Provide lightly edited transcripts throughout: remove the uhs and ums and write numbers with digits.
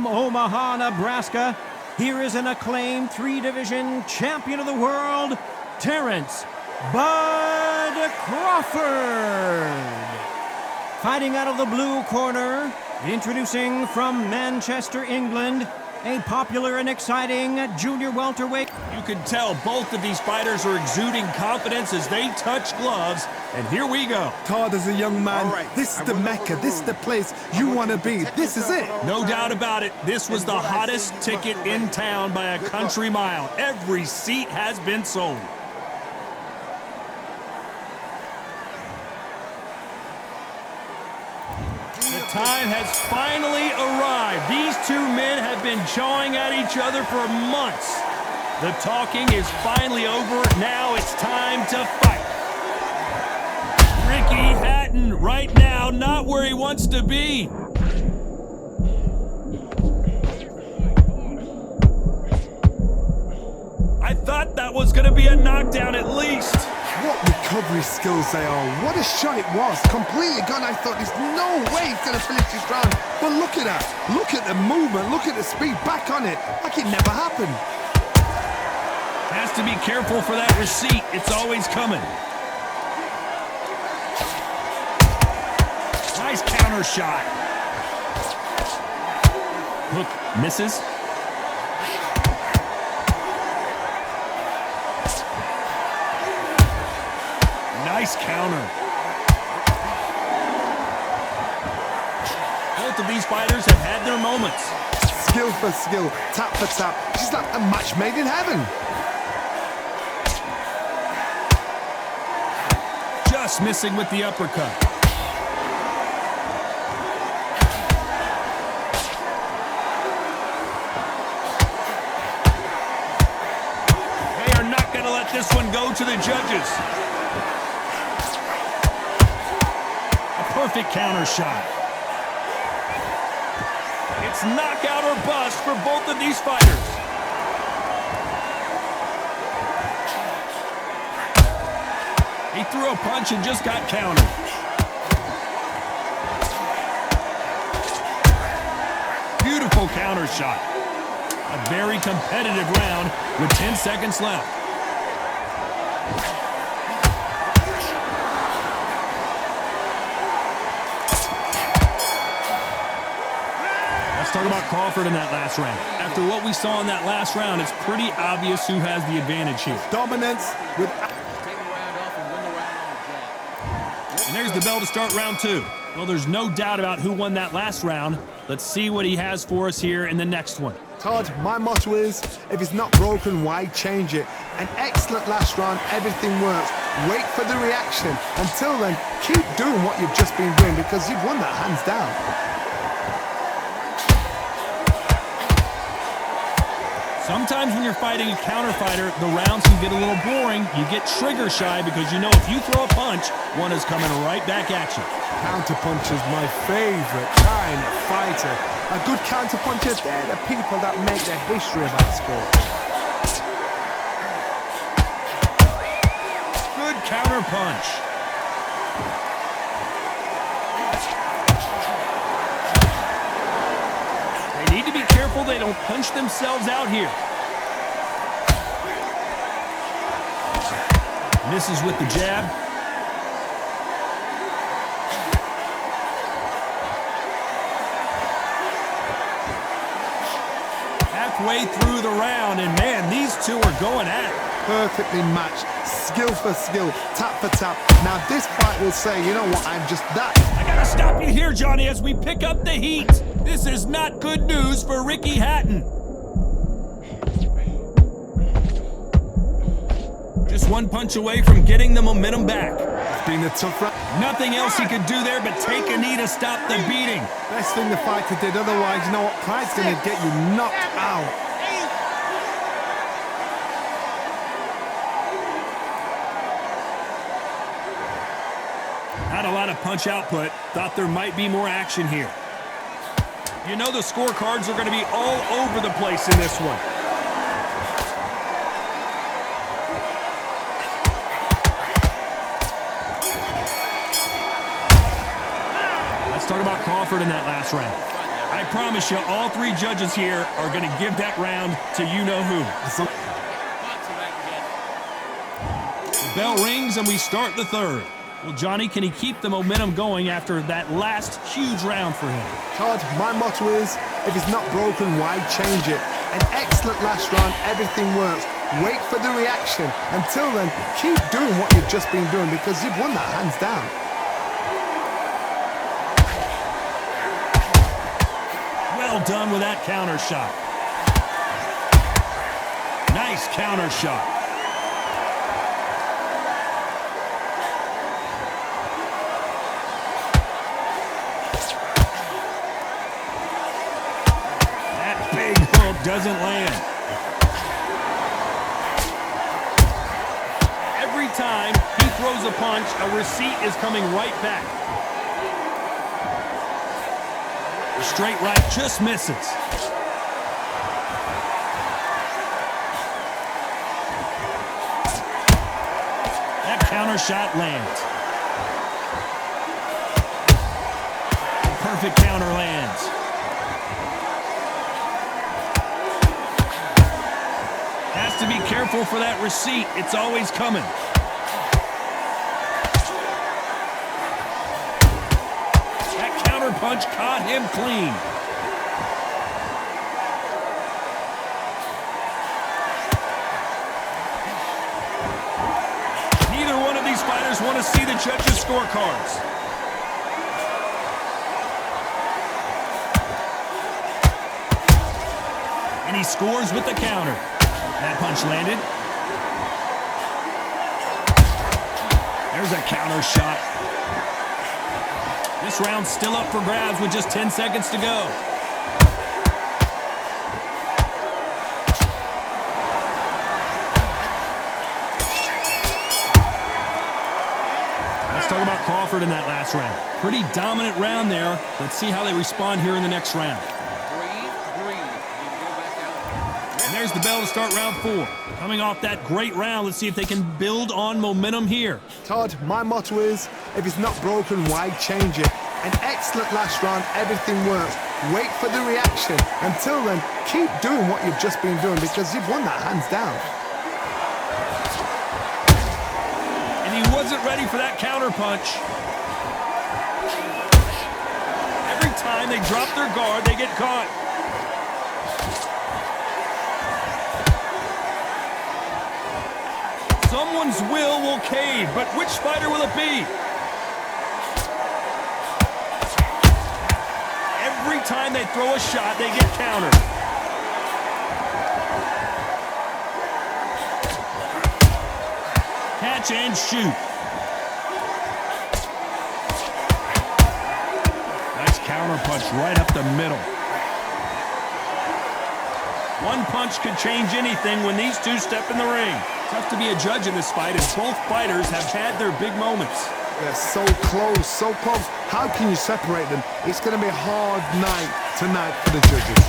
Omaha, Nebraska, here is an acclaimed three-division champion of the world, Terrence Bud Crawford. Fighting out of the blue corner, introducing from Manchester, England, a popular and exciting junior welterweight. You can tell both of these fighters are exuding confidence as they touch gloves, and here we go. Todd, as a young man, this is the Mecca, this is the place you want to be, this is it. No doubt about it, this was the hottest ticket in town by a country mile. Every seat has been sold. The time has finally arrived. These two men have been jawing at each other for months. The talking is finally over. Now it's time to fight. Ricky Hatton right now not where he wants to be. I thought that was going to be a knockdown at least. What recovery skills they are. What a shot it was. Completely gone. I thought there's no way he's going to finish this round. But look at that. Look at the movement. Look at the speed. Back on it. Like it never happened. Has to be careful for that receipt. It's always coming. Nice counter shot. Hook misses. Nice counter. Both of these fighters have had their moments. Skill for skill, tap for tap. She's like a match made in heaven. Just missing with the uppercut. They are not going to let this one go to the judges. Perfect counter shot. It's knockout or bust for both of these fighters. He threw a punch and just got countered. Beautiful counter shot. A very competitive round with 10 seconds left. Let's talk about Crawford in that last round. After what we saw in that last round, it's pretty obvious who has the advantage here. Dominance with... And there's the bell to start round two. Well, there's no doubt about who won that last round. Let's see what he has for us here in the next one. Todd, my motto is, if it's not broken, why change it? An excellent last round, everything works. Wait for the reaction. Until then, keep doing what you've just been doing because you've won that hands down. Sometimes when you're fighting a counter fighter, the rounds can get a little boring. You get trigger shy because you know if you throw a punch, one is coming right back at you. Counter punch is my favorite kind of fighter. A good counter puncher, they're the people that make the history of our sport. Good counter punch. They need to be careful they don't punch themselves out here. Misses with the jab. Halfway through the round, and man, these two are going at it. Perfectly matched, skill for skill, tap for tap. Now this fight will say, you know what, I'm just that. I gotta stop you here, Johnny, as we pick up the heat. This is not good news for Ricky Hatton. Just one punch away from getting the momentum back. It's been a tough round. Nothing else he could do there but take a knee to stop the beating. Best thing the fighter did, otherwise, you know what, pride's gonna get you knocked out. Had a lot of punch output. Thought there might be more action here. You know the scorecards are going to be all over the place in this one. Let's talk about Crawford in that last round. I I promise you, all three judges here are going to give that round to you-know-who. The bell rings, and we start the third. Well, Johnny, can he keep the momentum going after that last huge round for him? Todd, my motto is, if it's not broken, why change it? An excellent last round, everything works. Wait for the reaction. Until then, keep doing what you've just been doing because you've won that hands down. Well done with that counter shot. Nice counter shot. That big hook doesn't land. Every time he throws a punch, a receipt is coming right back. The straight right just misses. That counter shot lands. The perfect counter lands. Has to be careful for that receipt. It's always coming. Punch caught him clean. Neither one of these fighters want to see the judges' scorecards. And he scores with the counter. That punch landed. There's a counter shot. This round's still up for grabs with just 10 seconds to go. Let's talk about Crawford in that last round. Pretty dominant round there. Let's see how they respond here in the next round. And there's the bell to start round 4. Coming off that great round, let's see if they can build on momentum here. Todd, my motto is, if it's not broken, why change it? An excellent last round, everything works. Wait for the reaction. Until then, keep doing what you've just been doing because you've won that hands down. And he wasn't ready for that counter punch. Every time they drop their guard, they get caught. Someone's will cave, but which fighter will it be? Every time they throw a shot, they get countered. Catch and shoot. Nice counter punch right up the middle. One punch could change anything when these two step in the ring. Tough to be a judge in this fight as both fighters have had their big moments. They're so close, so close. How can you separate them? It's going to be a hard night tonight for the judges.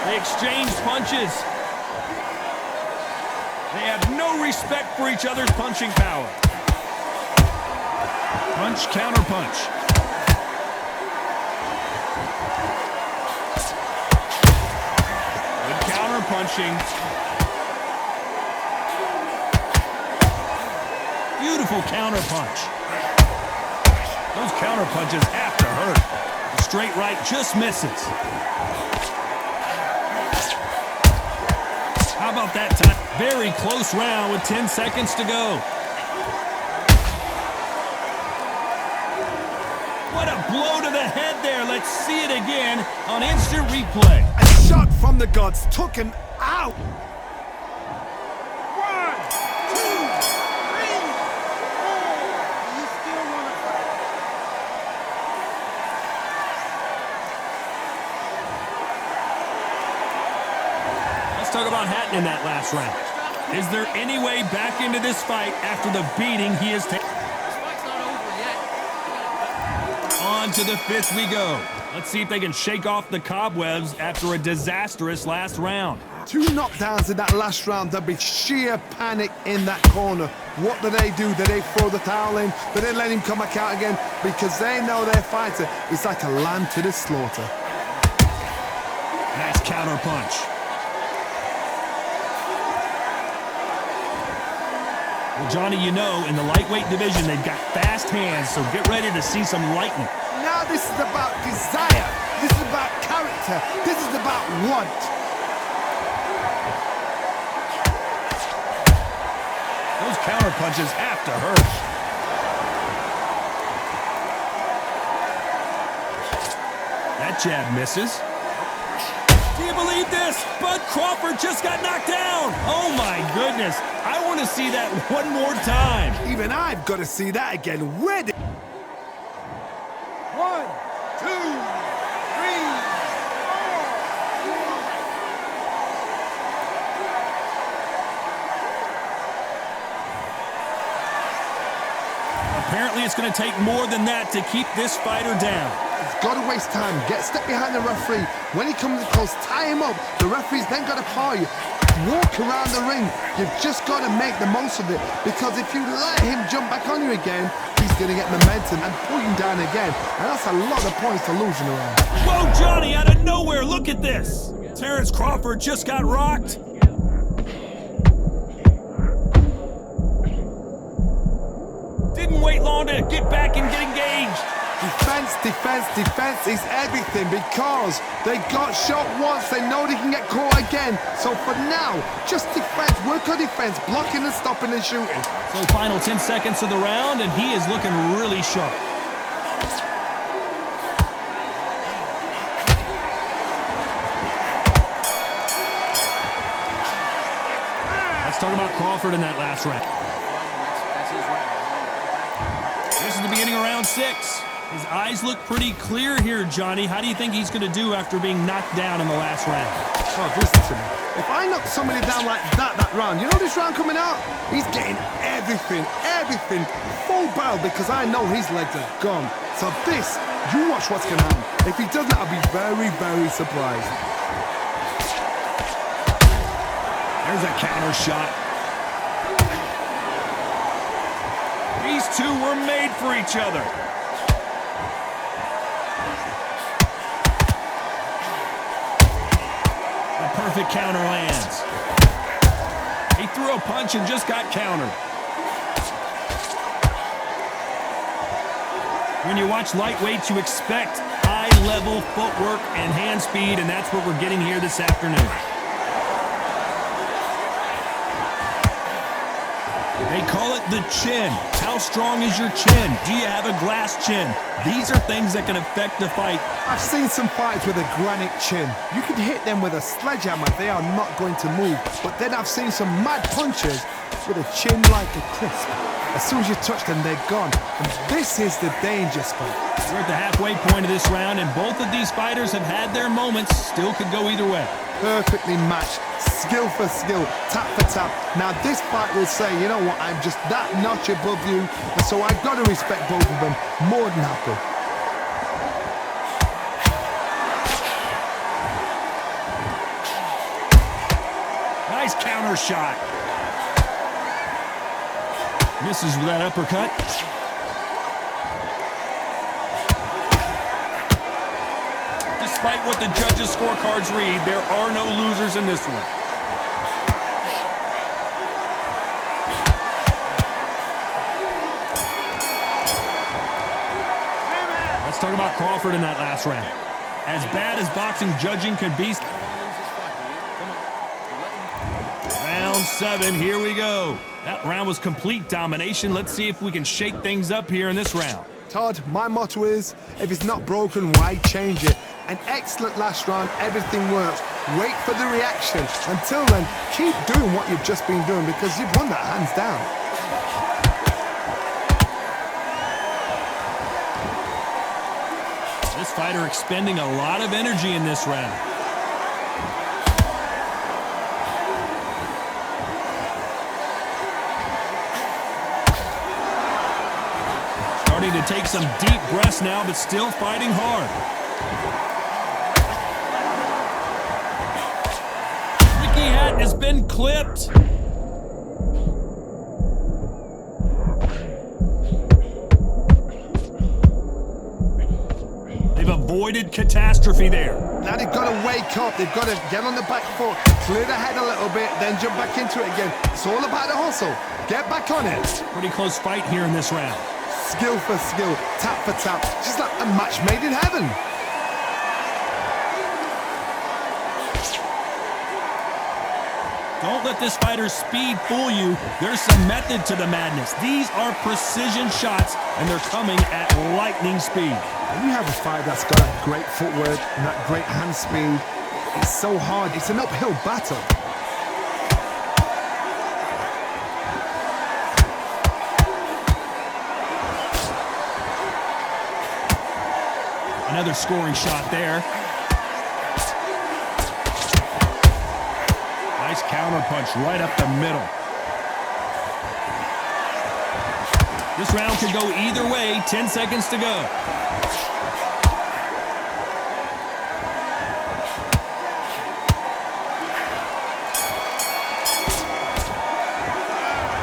They exchange punches. They have no respect for each other's punching power. Punch, counter punch. Good counter punching. Beautiful counter punch. Those counter punches have to hurt. The straight right just misses. How about that time? Very close round with 10 seconds to go. What a blow to the head there. Let's see it again on instant replay. A shot from the gods took him out. Talk about Hatton in that last round. Is there any way back into this fight after the beating he has taken? On to the 5th we go. Let's see if they can shake off the cobwebs after a disastrous last round. 2 knockdowns in that last round. There'll be sheer panic in that corner. What do? Do they throw the towel in? Do they let him come back out again? Because they know their fighter is like a lamb to the slaughter. Nice counter punch. Well, Johnny, you know, in the lightweight division, they've got fast hands, so get ready to see some lightning. Now this is about desire. This is about character. This is about want. Those counter punches have to hurt. That jab misses. Do you believe this? Bud Crawford just got knocked down. Oh, my goodness. I want to see that one more time. Even I've got to see that again. Where did... 1, 2, 3, 4. Apparently, it's going to take more than that to keep this fighter down. He's got to waste time. Step behind the referee. When he comes close, tie him up. The referee's then got to call you. Walk around the ring. You've just got to make the most of it. Because if you let him jump back on you again, he's going to get momentum and pull you down again. And that's a lot of points to lose in a round. Whoa, Johnny, out of nowhere. Look at this. Terrence Crawford just got rocked. Didn't wait long to get back and get engaged. Defense, defense, defense is everything because they got shot once. They know they can get caught again. So for now, just defense, work on defense, blocking and stopping and shooting. So final 10 seconds of the round, and he is looking really sharp. Let's talk about Crawford in that last round. This is the beginning of round 6. His eyes look pretty clear here, Johnny. How do you think he's going to do after being knocked down in the last round? Oh, listen to me. If I knock somebody down like that round, you know this round coming out? He's getting everything, full barrel because I know his legs are gone. So this, you watch what's going to happen. If he doesn't, I'll be very, very surprised. There's a counter shot. These two were made for each other. Perfect counter lands. He threw a punch and just got countered. When you watch lightweights, you expect high-level footwork and hand speed, and that's what we're getting here this afternoon. They call it the chin. How strong is your chin? Do you have a glass chin? These are things that can affect the fight. I've seen some fighters with a granite chin. You can hit them with a sledgehammer, they are not going to move. But then I've seen some mad punchers with a chin like a crisp. As soon as you touch them, they're gone. And this is the danger spot. We're at the halfway point of this round, and both of these fighters have had their moments. Still could go either way. Perfectly matched, skill for skill, tap for tap. Now this fight will say, you know what, I'm just that notch above you, and so I've got to respect both of them more than happy. Nice counter shot. Misses with that uppercut. Despite what the judges' scorecards read, there are no losers in this one. Let's talk about Crawford in that last round. As bad as boxing judging could be. Round 7, here we go. That round was complete domination. Let's see if we can shake things up here in this round. Todd, my motto is, if it's not broken, why change it? An excellent last round, everything works. Wait for the reaction. Until then, keep doing what you've just been doing because you've won that hands down. This fighter expending a lot of energy in this round. Starting to take some deep breaths now, but still fighting hard. been clipped. They've avoided catastrophe there. Now they've got to wake up. They've got to get on the back foot, clear the head a little bit, then jump back into it again. It's all about the hustle. Get back on it. Pretty close fight here in this round. Skill for skill, tap for tap. Just like a match made in heaven. Don't let this fighter's speed fool you. There's some method to the madness. These are precision shots, and they're coming at lightning speed. When you have a fight that's got that great footwork and that great hand speed, it's so hard. It's an uphill battle. Another scoring shot there. Nice counter punch right up the middle. This round could go either way. 10 seconds to go.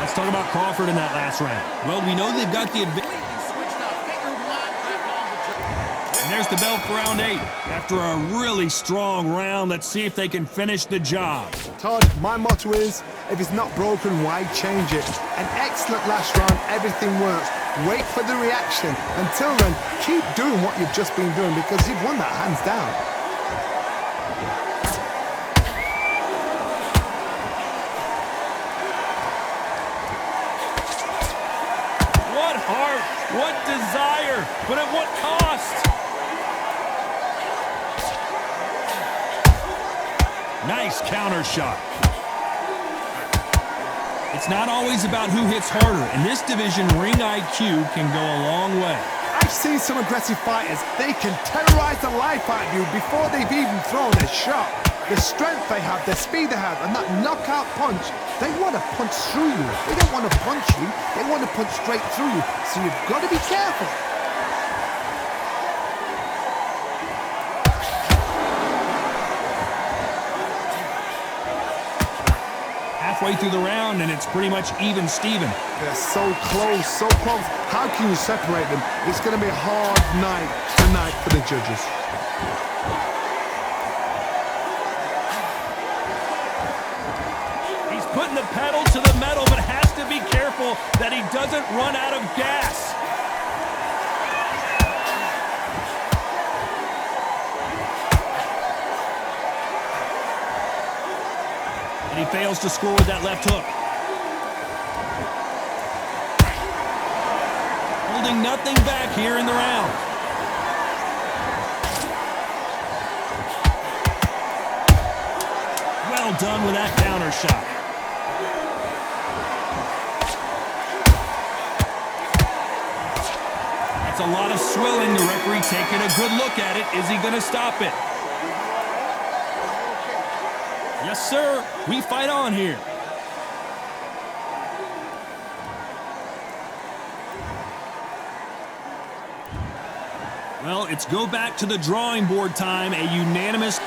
Let's talk about Crawford in that last round. Well, we know they've got the advantage. And there's the bell for round 8. After a really strong round, let's see if they can finish the job. Todd, my motto is, if it's not broken, why change it? An excellent last round, everything works. Wait for the reaction. Until then, keep doing what you've just been doing because you've won that hands down. What heart, what desire, but at what cost? Nice counter shot. It's not always about who hits harder. In this division, ring IQ can go a long way. I've seen some aggressive fighters. They can terrorize the life out of you before they've even thrown a shot. The strength they have, the speed they have, and that knockout punch, they want to punch through you. They don't want to punch you. They want to punch straight through you. So you've got to be careful. Halfway through the round, and it's pretty much even Steven. They're so close, so close. How can you separate them? It's going to be a hard night tonight for the judges. He's putting the pedal to the metal, but has to be careful that he doesn't run out of gas. And he fails to score with that left hook. Holding nothing back here in the round. Well done with that counter shot. That's a lot of swilling. The referee taking a good look at it. Is he going to stop it? Yes, sir. We fight on here. Well, it's go back to the drawing board time. A unanimous